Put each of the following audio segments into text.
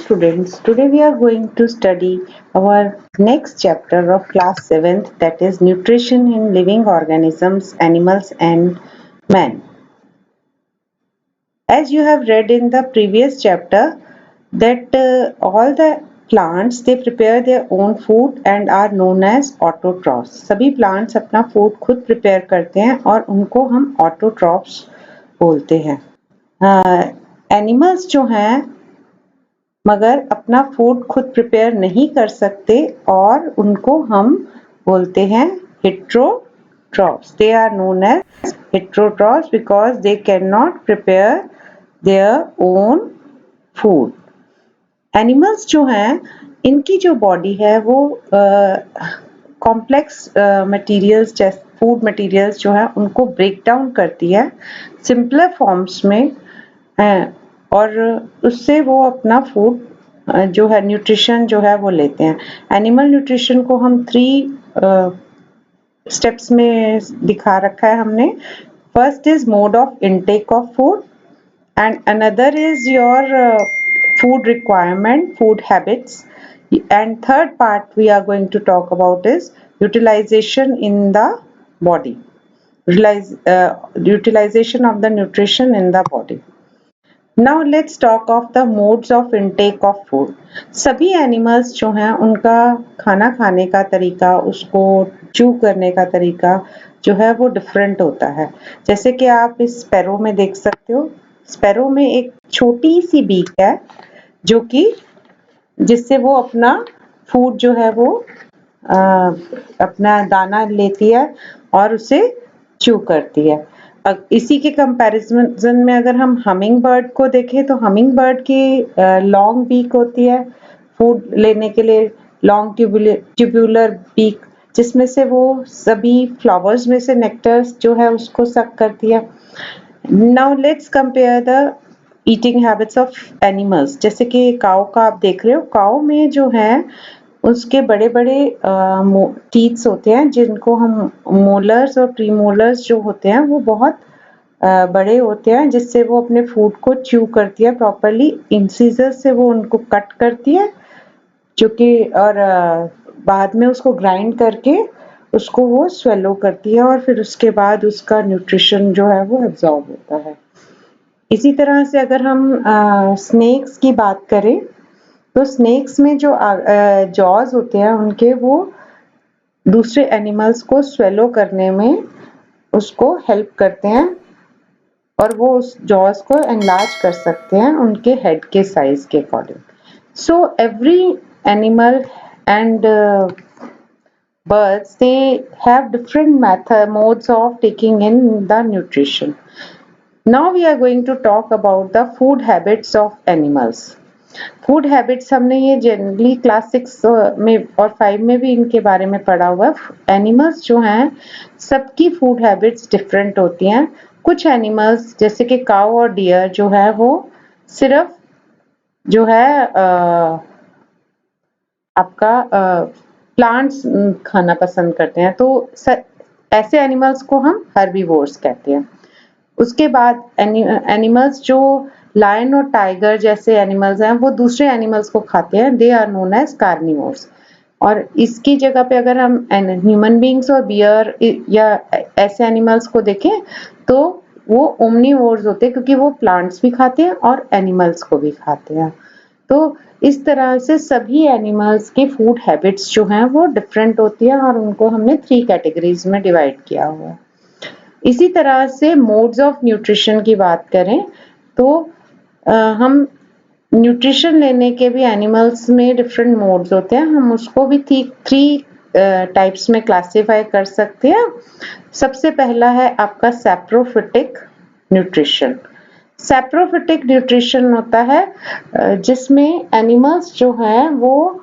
students, today we are going to study our next chapter of class 7th, that is nutrition in living organisms, animals and man. As you have read in the previous chapter that all the plants they prepare their own food and are known as autotrophs. सभी plants अपना food खुद prepare करते हैं और उनको हम autotrophs बोलते हैं. Animals जो हैं मगर अपना फूड खुद प्रिपेयर नहीं कर सकते और उनको हम बोलते हैं heterotrophs. They are known as heterotrophs because they cannot prepare their own food. Animals जो हैं इनकी जो बॉडी है वो कॉम्प्लेक्स मटेरियल्स जैसे फूड मटेरियल्स जो है उनको ब्रेक डाउन करती है सिंपलर फॉर्म्स में और उससे वो अपना फूड जो है न्यूट्रिशन जो है वो लेते हैं. एनिमल न्यूट्रिशन को हम 3 स्टेप्स में दिखा रखा है हमने. First is mode of intake of food and another is your food requirement, food habits, and third part we are going to talk about is utilization in the body, utilization of the nutrition in the body. Now let's talk of the modes of intake of food. सभी animals जो हैं उनका खाना खाने का तरीका, उसको chew करने का तरीका जो है वो different होता है. जैसे कि आप इस स्पैरो में देख सकते हो. स्पैरो में एक छोटी सी बीक है जो कि जिससे वो अपना फूड जो है वो अपना दाना लेती है और उसे च्यू करती है. इसी के कंपैरिजन में अगर हम हमिंग बर्ड को देखें तो हमिंग बर्ड की लॉन्ग बीक होती है फूड लेने के लिए, लॉन्ग ट्यूबुलर बीक जिसमें से वो सभी फ्लावर्स में से नेक्टर्स जो है उसको सक करती है. Now let's compare the eating habits of animals. जैसे कि काऊ का आप देख रहे हो, काऊ में जो है उसके बड़े बड़े टीथ्स होते हैं जिनको हम मोलर्स और प्रीमोलर्स जो होते हैं वो बहुत बड़े होते हैं जिससे वो अपने फूड को च्यू करती है प्रॉपरली. इंसिजर से वो उनको कट करती है जो कि और बाद में उसको ग्राइंड करके उसको वो स्वेलो करती है और फिर उसके बाद उसका न्यूट्रिशन जो है वो एब्जॉर्ब होता है. इसी तरह से अगर हम स्नेक्स की बात करें तो स्नेक्स में जो जॉज होते हैं उनके वो दूसरे एनिमल्स को स्वेलो करने में उसको हेल्प करते हैं और वो उस जॉज को एनलार्ज कर सकते हैं उनके हेड के साइज के according. So every animal and birds they have different modes of taking in the nutrition. Now we are going to talk about the food habits of animals. Food habits हमने ये generally class 6 में और 5 में भी इनके बारे में पढ़ा हुआ है. एनिमल्स जो हैं सबकी फूड हैबिट्स डिफरेंट होती हैं. कुछ एनिमल्स जैसे कि काऊ और डियर जो है वो सिर्फ जो है आपका प्लांट्स खाना पसंद करते हैं तो ऐसे एनिमल्स को हम हर्बीवोर्स कहते हैं. उसके बाद एनिमल्स जो लायन और टाइगर जैसे एनिमल्स हैं वो दूसरे एनिमल्स को खाते हैं. They are known as carnivores. और इसकी जगह पे अगर हम ह्यूमन बीइंग्स और बियर या ऐसे एनिमल्स को देखें तो वो ओमनीवोर्स होते हैं क्योंकि वो प्लांट्स भी खाते हैं और एनिमल्स को भी खाते हैं. तो इस तरह से सभी एनिमल्स के फूड हैबिट्स जो हैं वो डिफरेंट होती है और उनको हमने 3 कैटेगरीज में डिवाइड किया हुआ है. इसी तरह से मोड्स ऑफ न्यूट्रिशन की बात करें तो हम न्यूट्रिशन लेने के भी एनिमल्स में डिफरेंट मोड्स होते हैं. हम उसको भी 3 टाइप्स में क्लासिफाई कर सकते हैं. सबसे पहला है आपका सैप्रोफिटिक न्यूट्रिशन. सैप्रोफिटिक न्यूट्रिशन होता है जिसमें एनिमल्स जो हैं वो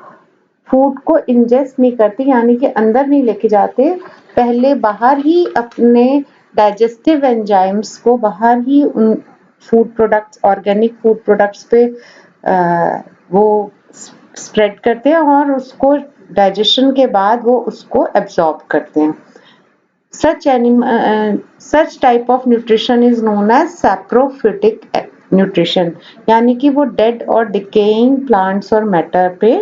फूड को इंजेस्ट नहीं करते यानी कि अंदर नहीं लेके जाते, पहले बाहर ही अपने डाइजेस्टिव एंजाइम्स को बाहर ही उन food products organic food products पे वो स्प्रेड करते हैं और उसको डाइजेशन के बाद वो उसको एब्जॉर्ब करते हैं. such type of nutrition is known as saprophytic nutrition, यानी कि वो डेड और डिकेइंग प्लांट्स और मैटर पे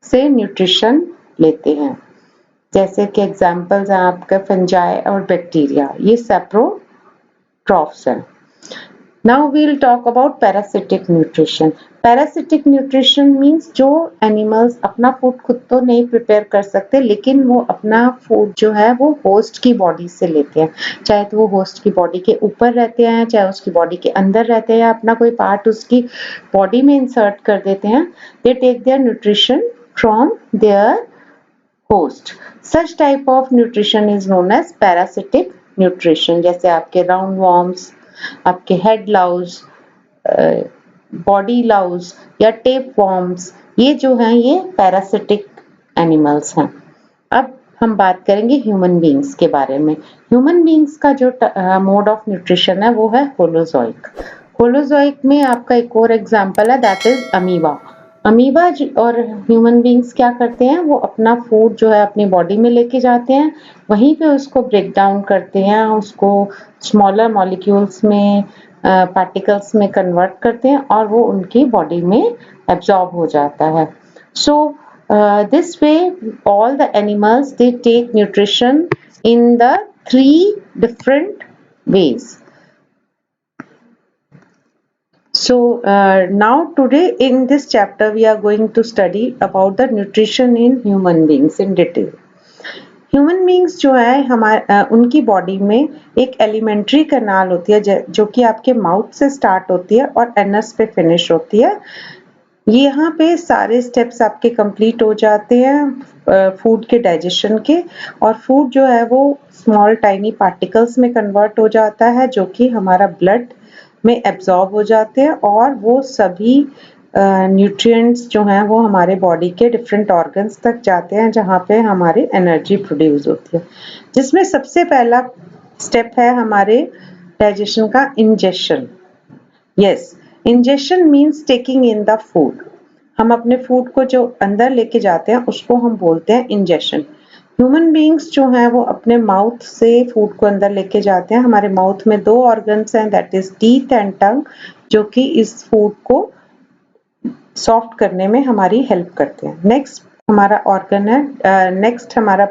से न्यूट्रिशन लेते हैं। जैसे कि एग्जांपल्स हैं आपका फंजाई और बैक्टीरिया, ये सेप्रोट्रॉफ्स हैं। Now we'll talk about parasitic nutrition. Parasitic nutrition means जो एनिमल्स अपना फूड खुद तो नहीं प्रिपेयर कर सकते, लेकिन वो अपना फूड जो है वो होस्ट की बॉडी से लेते हैं, चाहे तो वो होस्ट की बॉडी के ऊपर रहते हैं, चाहे उसकी बॉडी के अंदर रहते हैं, या अपना कोई पार्ट उसकी बॉडी में इंसर्ट कर देते हैं। They take their nutrition from their host. Such type of nutrition is known as parasitic nutrition, जैसे आपके राउंड वॉर्म्स, आपके हेड लाउज, बॉडी लाउज या टेप वॉर्म्स, ये जो हैं ये पैरासिटिक एनिमल्स हैं। अब हम बात करेंगे ह्यूमन बींग्स के बारे में। ह्यूमन बींग्स का जो मोड ऑफ न्यूट्रिशन है वो है होलोजोइक। होलोजोइक में आपका एक और एग्जांपल है, दैट इज अमीबा। अमीबा और ह्यूमन बींग्स क्या करते हैं, वो अपना फूड जो है अपनी बॉडी में लेके जाते हैं, वहीं पे उसको ब्रेक डाउन करते हैं, उसको स्मॉलर मॉलिक्यूल्स में पार्टिकल्स में कन्वर्ट करते हैं और वो उनकी बॉडी में एब्जॉर्ब हो जाता है। सो this way all the animals they take nutrition in the 3 different ways. So now today in this chapter we are going to study about the nutrition in human beings in detail. Human beings जो है हमारे उनकी body में एक alimentary canal होती है जो कि आपके माउथ से स्टार्ट होती है और एनस पे फिनिश होती है। यहाँ पे सारे स्टेप्स आपके कंप्लीट हो जाते हैं फूड के डाइजेशन के, और फूड जो है वो स्मॉल टाइनी पार्टिकल्स में कन्वर्ट हो जाता है जो कि हमारा ब्लड में एब्जॉर्ब हो जाते हैं, और वो सभी न्यूट्रिएंट्स जो हैं वो हमारे बॉडी के डिफरेंट ऑर्गन्स तक जाते हैं जहाँ पे हमारी एनर्जी प्रोड्यूस होती है, जिसमें सबसे पहला स्टेप है हमारे डाइजेशन का ingestion. Yes, ingestion means taking in the food. हम अपने फूड को जो अंदर लेके जाते हैं उसको हम बोलते हैं इंजेशन। ह्यूमन बींग्स जो हैं वो अपने माउथ से फूड को अंदर लेके जाते हैं। हमारे माउथ में 2 ऑर्गन्स हैं, that is teeth and tongue, जो कि इस फूड को सॉफ्ट करने में हमारी हेल्प करते हैं। नेक्स्ट हमारा ऑर्गन है, नेक्स्ट हमारा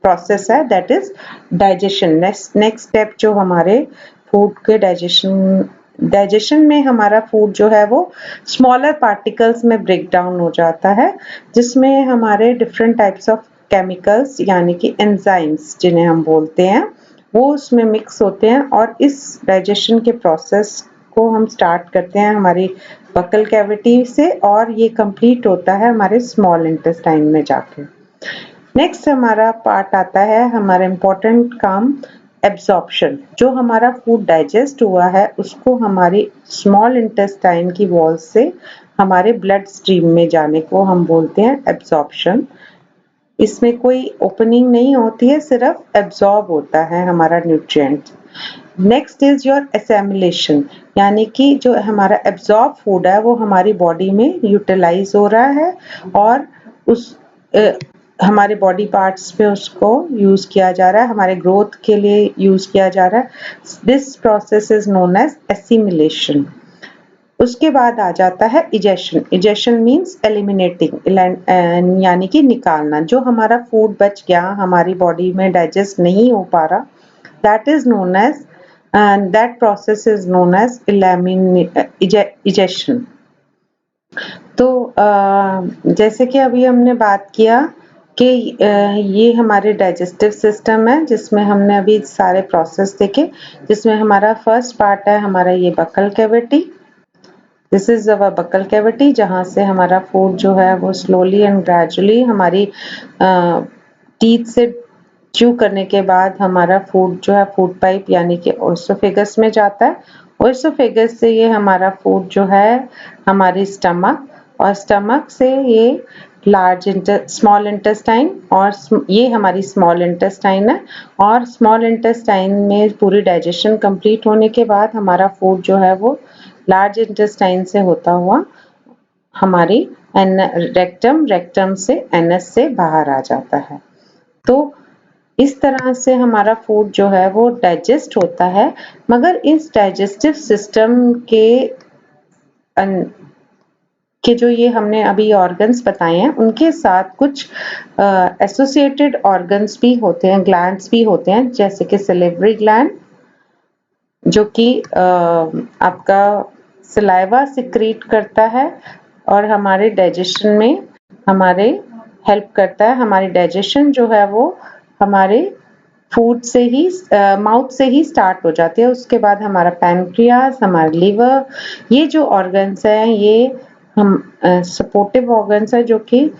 प्रोसेस है that is digestion. Next step जो हमारे फूड के डाइजेशन में हमारा फूड जो है वो स्मॉलर पार्टिकल्स में ब्रेक डाउन हो जाता है, जिसमें हमारे डिफरेंट टाइप्स ऑफ केमिकल्स यानी कि एंजाइम्स जिन्हें हम बोलते हैं वो उसमें मिक्स होते हैं, और इस डाइजेशन के प्रोसेस को हम स्टार्ट करते हैं हमारी बकल कैविटी से, और ये कंप्लीट होता है हमारे स्मॉल इंटेस्टाइन में जाके। नेक्स्ट हमारा पार्ट आता है हमारा इम्पोर्टेंट काम एब्जॉर्प्शन। जो हमारा फूड डाइजेस्ट हुआ है उसको हमारी स्मॉल इंटेस्टाइन की वॉल से हमारे ब्लड स्ट्रीम में जाने को हम बोलते हैं एब्जॉर्प्शन। इसमें कोई ओपनिंग नहीं होती है, सिर्फ एब्जॉर्ब होता है हमारा nutrient. Next is your assimilation, यानी कि जो हमारा एब्जॉर्ब फूड है वो हमारी बॉडी में यूटिलाइज हो रहा है और उस हमारे बॉडी पार्ट्स पे उसको यूज किया जा रहा है, हमारे ग्रोथ के लिए यूज किया जा रहा है। This process is known as assimilation. उसके बाद आ जाता है इजेशन। इजेशन मीन्स एलिमिनेटिंग, यानी कि निकालना। जो हमारा फूड बच गया हमारी बॉडी में डाइजेस्ट नहीं हो पा रहा, that is known as and that process is known as egestion. तो जैसे कि अभी हमने बात किया कि ये हमारे डाइजेस्टिव सिस्टम है जिसमें हमने अभी सारे प्रोसेस देखे, जिसमें हमारा फर्स्ट पार्ट है हमारा ये buccal cavity. This is our buccal cavity, जहाँ से हमारा फूड जो है वो स्लोली एंड ग्रेजुअली हमारी टीथ से च्यू करने के बाद हमारा फूड जो है फूड पाइप यानी कि ओएसोफेगस में जाता है। ओएसोफेगस से ये हमारा फूड जो है हमारी स्टमक, और स्टमक से ये स्मॉल इंटेस्टाइन, और ये हमारी स्मॉल इंटेस्टाइन है, और स्मॉल इंटेस्टाइन में पूरी डाइजेशन कंप्लीट होने के बाद हमारा फूड जो है वो लार्ज इंटेस्टाइन से होता हुआ हमारी रेक्टम से एनस से बाहर आ जाता है। तो इस तरह से हमारा फूड जो है वो डाइजेस्ट होता है, मगर इस डाइजेस्टिव सिस्टम के जो ये हमने अभी ऑर्गन्स बताए हैं उनके साथ कुछ एसोसिएटेड ऑर्गन्स भी होते हैं, ग्लैंड्स भी होते हैं, जैसे कि सिलिवरी ग्लैंड जो कि आपका सलाइवा सिक्रीट करता है और हमारे डाइजेशन में हमारे हेल्प करता है। हमारी डाइजेशन जो है वो हमारे फूड से ही माउथ से ही स्टार्ट हो जाती है। उसके बाद हमारा पैनक्रियाज, हमारा लिवर, ये जो ऑर्गन्स हैं ये हम सपोर्टिव ऑर्गन्स है जो कि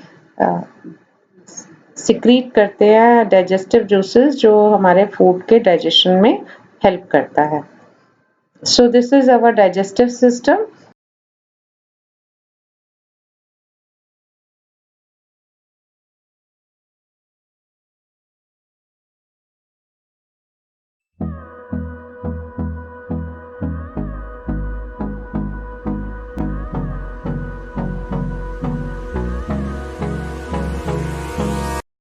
सिक्रीट करते हैं डाइजेस्टिव जूसेस जो हमारे फूड के डाइजेशन में हेल्प करता है। So this is our digestive system.